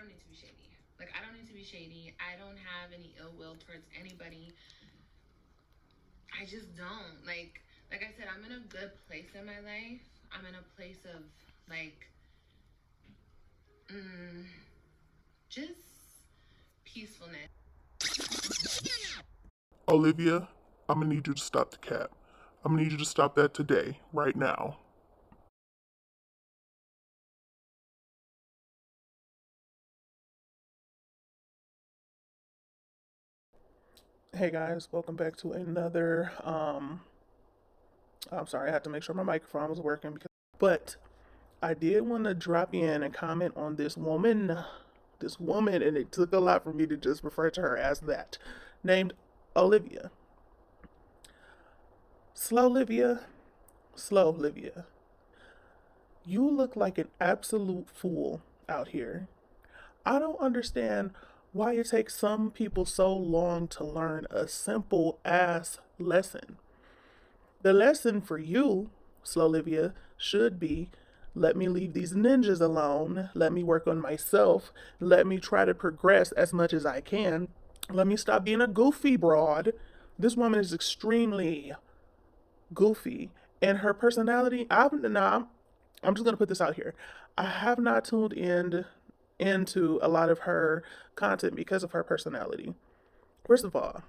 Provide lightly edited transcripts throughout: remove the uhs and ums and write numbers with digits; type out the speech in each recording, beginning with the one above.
don't need to be shady. Like, I don't need to be shady. I don't have any ill will towards anybody. I just don't. Like I said, I'm in a good place in my life. I'm in a place of like mm, just peacefulness. Olivia, I'm gonna need you to stop the cap. I'm gonna need you to stop that today, right now. Hey guys, welcome back to another I'm sorry, I had to make sure my microphone was working but I did want to drop in and comment on this woman, and it took a lot for me to just refer to her as that, named Olivia. SLOW-livia, SLOW-livia. You look like an absolute fool out here. I don't understand why it takes some people so long to learn a simple ass lesson. The lesson for you, SLOW-livia, should be let me leave these ninjas alone. Let me work on myself. Let me try to progress as much as I can. Let me stop being a goofy broad. This woman is extremely goofy. And her personality, I'm just gonna put this out here. I have not tuned in into a lot of her content because of her personality. First of all,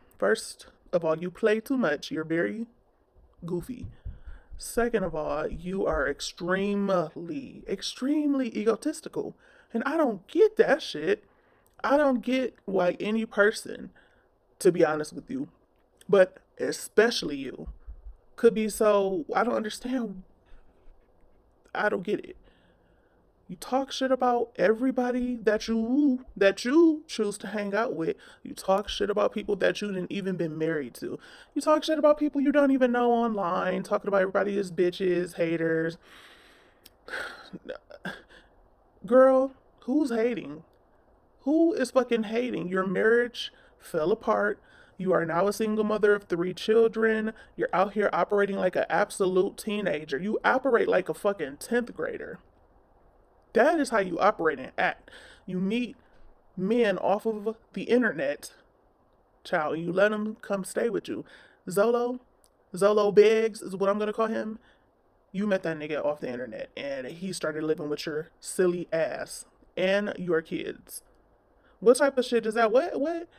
you play too much. You're very goofy. Second of all, you are extremely egotistical. And I don't get that shit. I don't get why any person, to be honest with you, but especially you, could be so. I don't understand. I don't get it. You talk shit about everybody that you choose to hang out with. You talk shit about people that you didn't even been married to. You talk shit about people you don't even know online, talking about everybody as bitches, haters. Girl, who's hating? Who is fucking hating? Your marriage fell apart. You are now a single mother of 3 children. You're out here operating like an absolute teenager. You operate like a fucking 10th grader. That is how you operate and act. You meet men off of the internet, child. You let them come stay with you. Zolo, Zolo Biggs is what I'm gonna call him. You met that nigga off the internet, and he started living with your silly ass and your kids. What type of shit is that? What?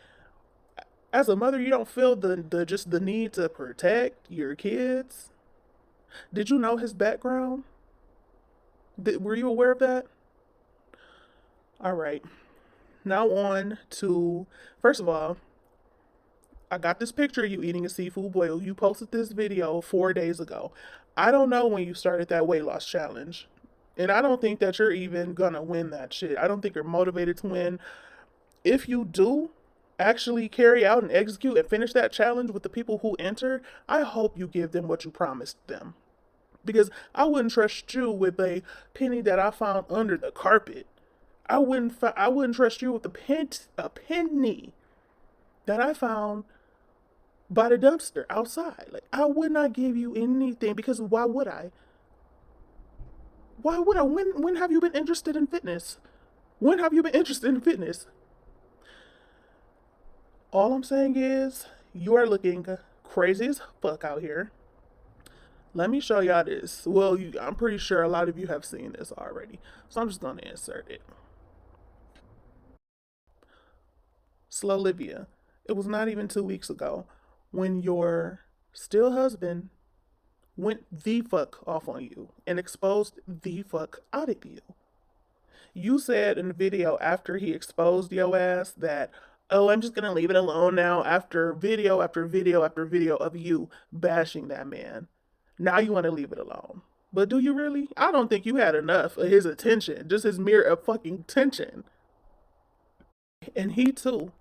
As a mother, you don't feel the need to protect your kids? Did you know his background? Were you aware of that? All right. Now on to, first of all, I got this picture of you eating a seafood boil. You posted this video 4 days ago. I don't know when you started that weight loss challenge. And I don't think that you're even gonna win that shit. I don't think you're motivated to win. If you do actually carry out and execute and finish that challenge with the people who enter, I hope you give them what you promised them. Because I wouldn't trust you with a penny that I found under the carpet. I wouldn't trust you with a penny that I found by the dumpster outside. Like, I would not give you anything, because why would I? Why would I? When have you been interested in fitness? When have you been interested in fitness? All I'm saying is you are looking crazy as fuck out here. Let me show y'all this. Well, I'm pretty sure a lot of you have seen this already, so I'm just gonna insert it. SLOW-livia. It was not even 2 weeks ago when your still husband went the fuck off on you and exposed the fuck out of you. You said in the video after he exposed your ass that, oh, I'm just gonna leave it alone now, after video after video after video of you bashing that man. Now you wanna leave it alone. But do you really? I don't think you had enough of his attention, just his mere fucking attention. And he too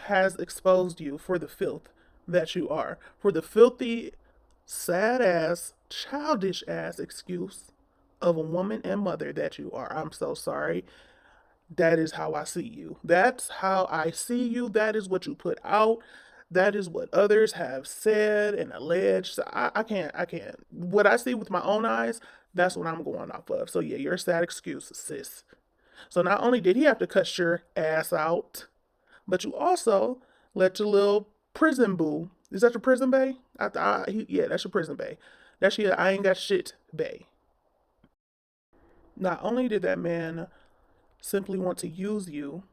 has exposed you for the filth that you are, for the filthy, sad ass, childish ass excuse of a woman and mother that you are. I'm so sorry. That is how I see you. That's how I see you. That is what you put out. That is what others have said and alleged. So I can't. What I see with my own eyes, that's what I'm going off of. So yeah, you're a sad excuse, sis. So not only did he have to cut your ass out, but you also let your little prison boo. Is that your prison bay? Yeah, that's your prison bay. That's your I ain't got shit bay. Not only did that man simply want to use you,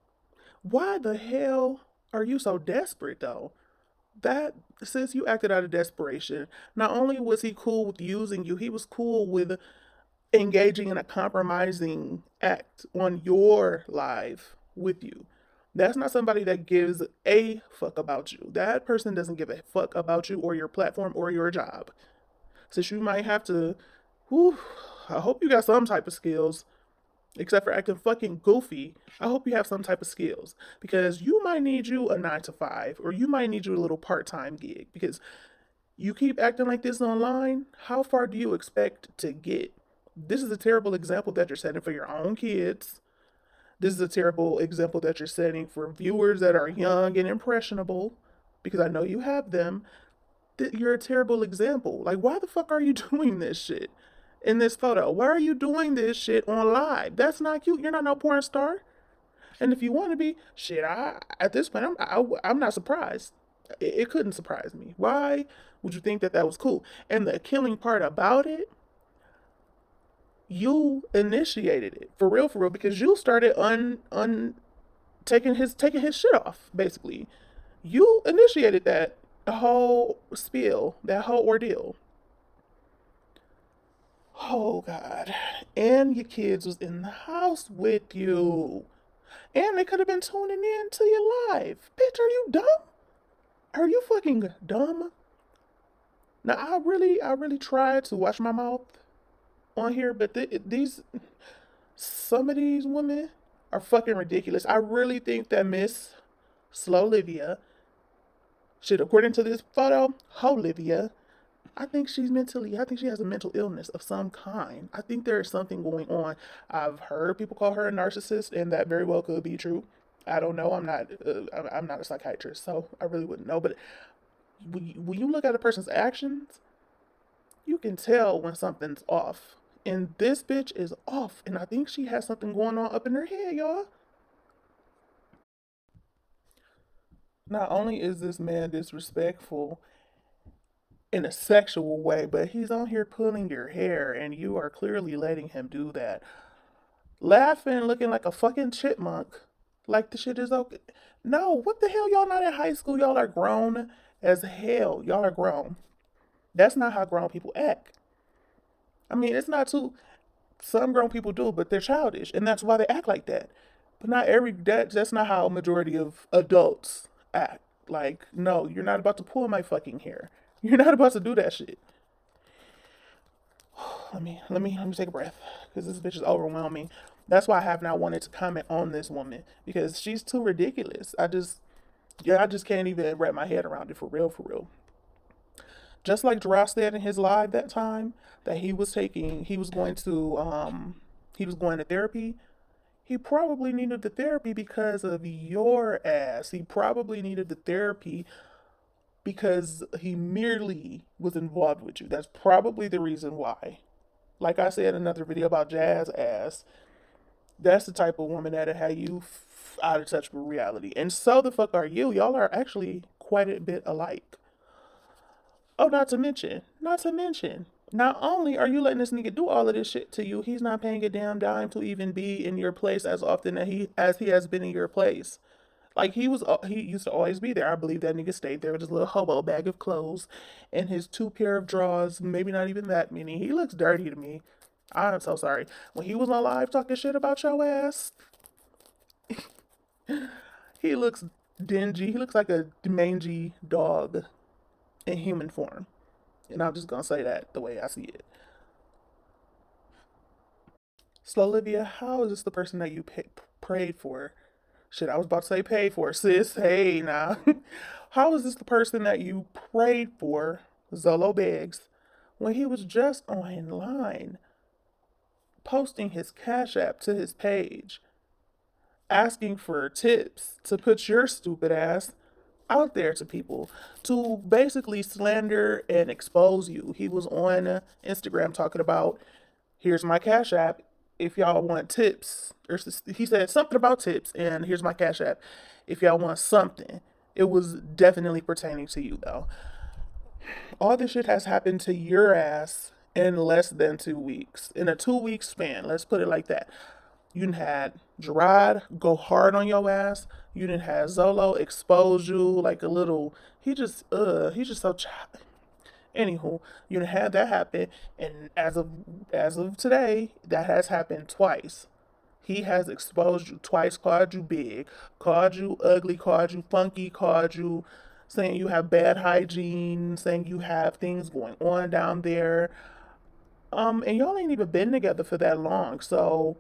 why the hell are you so desperate though? That Since you acted out of desperation, not only was he cool with using you, he was cool with engaging in a compromising act on your life with you. That's not somebody that gives a fuck about you. That person doesn't give a fuck about you or your platform or your job. Since you might have to, whew, I hope you got some type of skills, except for acting fucking goofy. I hope you have some type of skills because you might need you a 9 to 5 or you might need you a little part time gig because you keep acting like this online. How far do you expect to get? This is a terrible example that you're setting for your own kids. This is a terrible example that you're setting for viewers that are young and impressionable because I know you have them. You're a terrible example. Like, why the fuck are you doing this shit in this photo? Why are you doing this shit on live? That's not cute. You're not no porn star. And if you want to be, shit, at this point, I'm not surprised. It couldn't surprise me. Why would you think that that was cool? And the killing part about it, you initiated it for real, because you started taking his shit off. Basically, you initiated that whole spiel, that whole ordeal. Oh God! And your kids was in the house with you. And they could have been tuning in to your live. Bitch, are you dumb? Are you fucking dumb? Now I really tried to watch my mouth on here, but some of these women are fucking ridiculous. I really think that Miss SLOW-livia should, according to this photo, HOE-livia. I think I think she has a mental illness of some kind. I think there is something going on. I've heard people call her a narcissist, and that very well could be true. I don't know. I'm not a psychiatrist, so I really wouldn't know. But when you look at a person's actions, you can tell when something's off. And this bitch is off, and I think she has something going on up in her head, y'all. Not only is this man disrespectful in a sexual way, but he's on here pulling your hair, and you are clearly letting him do that. Laughing, looking like a fucking chipmunk, like the shit is okay. No, what the hell? Y'all not in high school. Y'all are grown as hell. Y'all are grown. That's not how grown people act. I mean, it's not too. Some grown people do, but they're childish, and that's why they act like that. But not every that's not how a majority of adults act. Like, no, you're not about to pull my fucking hair. You're not about to do that shit. Let me take a breath because this bitch is overwhelming. That's why I have not wanted to comment on this woman because she's too ridiculous. I just can't even wrap my head around it for real, for real. Just like Gerard said in his live that time that he was going to therapy. He probably needed the therapy because of your ass. He probably needed the therapy because he merely was involved with you. That's probably the reason why. Like I said in another video about Jazz ass, that's the type of woman that'll have you out of touch with reality. And so the fuck are you? Y'all are actually quite a bit alike. Oh, not only are you letting this nigga do all of this shit to you, he's not paying a damn dime to even be in your place as often as he has been in your place. Like he used to always be there. I believe that nigga stayed there with his little hobo bag of clothes and his 2 pair of drawers, maybe not even that many. He looks dirty to me. I'm so sorry. When he was on live talking shit about your ass, he looks dingy. He looks like a mangy dog in human form. And I'm just gonna say that the way I see it. SLOW-livia, how is this the person that you prayed for? Shit, I was about to say paid for, sis. Hey, now. How is this the person that you prayed for, Zolo Beggs, when he was just online posting his Cash App to his page, asking for tips to put your stupid ass out there to people, to basically slander and expose you? He was on Instagram talking about, here's my Cash App. if y'all want tips, or he said something about tips, and here's my Cash App. If y'all want something, it was definitely pertaining to you though. All this shit has happened to your ass in less than 2 weeks. In a 2 week span, let's put it like that. You done had Gerard go hard on your ass. You done had Zolo expose you like a little. He's just so. Anywho, you done had that happen, and as of today, that has happened twice. He has exposed you twice, called you big, called you ugly, called you funky, called you saying you have bad hygiene, saying you have things going on down there. And y'all ain't even been together for that long. So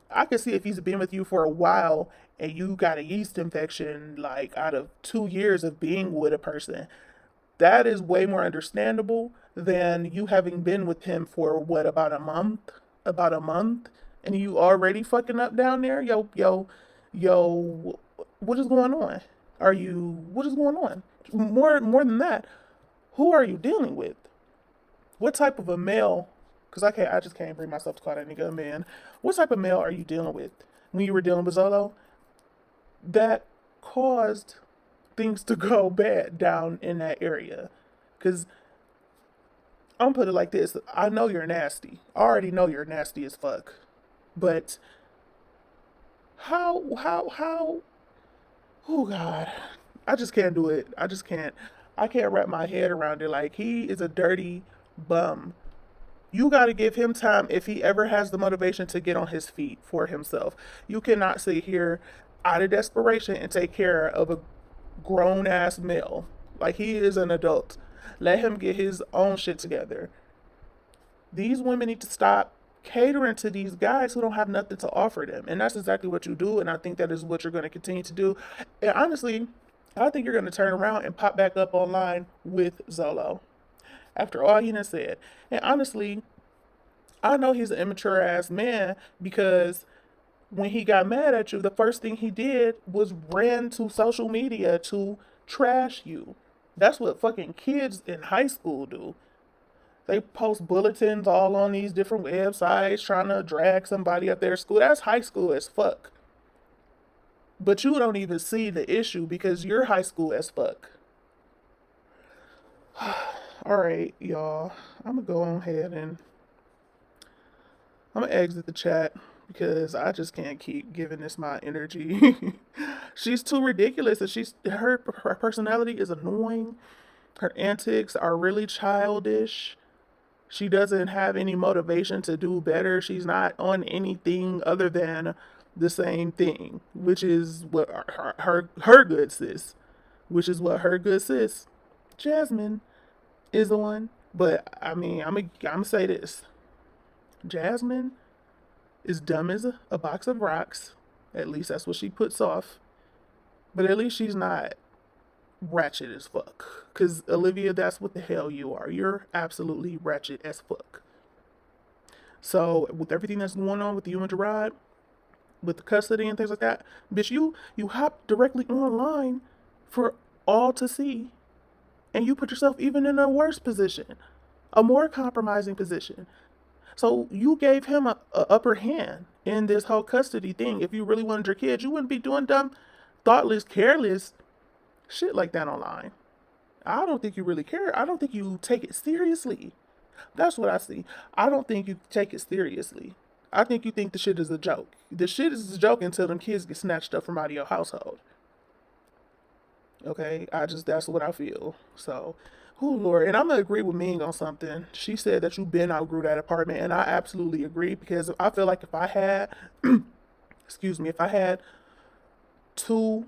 I can see if he's been with you for a while and you got a yeast infection, like out of 2 years of being with a person, that is way more understandable than you having been with him for what, about a month? About a month? And you already fucking up down there? Yo, what is going on? What is going on? More than that, who are you dealing with? What type of a male, because I just can't bring myself to call that nigga a man. What type of male are you dealing with when you were dealing with Zolo that caused things to go bad down in that area? Because I'm gonna put it like this: I know you're nasty. I already know you're nasty as fuck. But how? Oh God, I just can't do it. I just can't. I can't wrap my head around it. Like, he is a dirty bum. You got to give him time if he ever has the motivation to get on his feet for himself. You cannot sit here out of desperation and take care of a grown ass male. Like, he is an adult. Let him get his own shit together. These women need to stop catering to these guys who don't have nothing to offer them. And that's exactly what you do. And I think that is what you're going to continue to do. And honestly, I think you're going to turn around and pop back up online with Zolo after all he done said. And honestly, I know he's an immature ass man, because when he got mad at you, the first thing he did was ran to social media to trash you. That's what fucking kids in high school do. They post bulletins all on these different websites trying to drag somebody up their school. That's high school as fuck. But you don't even see the issue because you're high school as fuck. All right, y'all. I'm gonna go on ahead and I'm gonna exit the chat because I just can't keep giving this my energy. She's too ridiculous, and her personality is annoying. Her antics are really childish. She doesn't have any motivation to do better. She's not on anything other than the same thing, which is what her good sis, which is what her good sis, Jasmine, is the one. But I mean, I'm gonna say this: Jasmine is dumb as a box of rocks. At least that's what she puts off. But at least she's not ratchet as fuck. Because, Olivia, that's what the hell you are. You're absolutely ratchet as fuck. So, with everything that's going on with you and Gerard, with the custody and things like that, bitch, you hop directly online for all to see. And you put yourself even in a worse position, a more compromising position. So you gave him a upper hand in this whole custody thing. If you really wanted your kids, you wouldn't be doing dumb, thoughtless, careless shit like that online. I don't think you really care. I don't think you take it seriously. That's what I see. I don't think you take it seriously. I think you think the shit is a joke. The shit is a joke until them kids get snatched up from out of your household. Okay? That's what I feel. So, oh Lord. And I'm going to agree with Ming on something. She said that you been outgrew that apartment. And I absolutely agree, because I feel like if I had, if I had 2+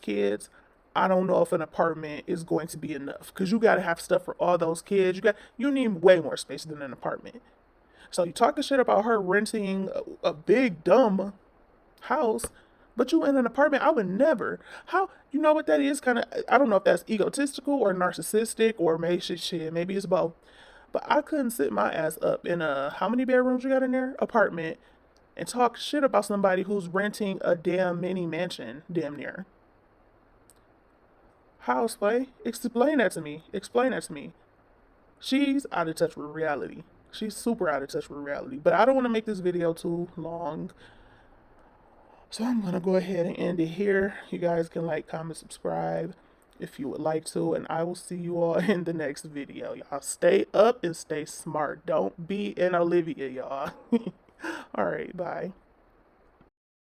kids, I don't know if an apartment is going to be enough, because you got to have stuff for all those kids. You need way more space than an apartment. So you talk the shit about her renting a big dumb house, but you in an apartment. I would never. How, you know what that is? Kind of, I don't know if that's egotistical or narcissistic, or maybe it's both. But I couldn't sit my ass up in a, how many bedrooms you got in there, apartment, and talk shit about somebody who's renting a damn mini mansion, damn near. How, explain that to me. Explain that to me. She's out of touch with reality. She's super out of touch with reality. But I don't want to make this video too long, so I'm going to go ahead and end it here. You guys can like, comment, subscribe if you would like to, and I will see you all in the next video. Y'all stay up and stay smart. Don't be an Olivia, y'all. All right, bye.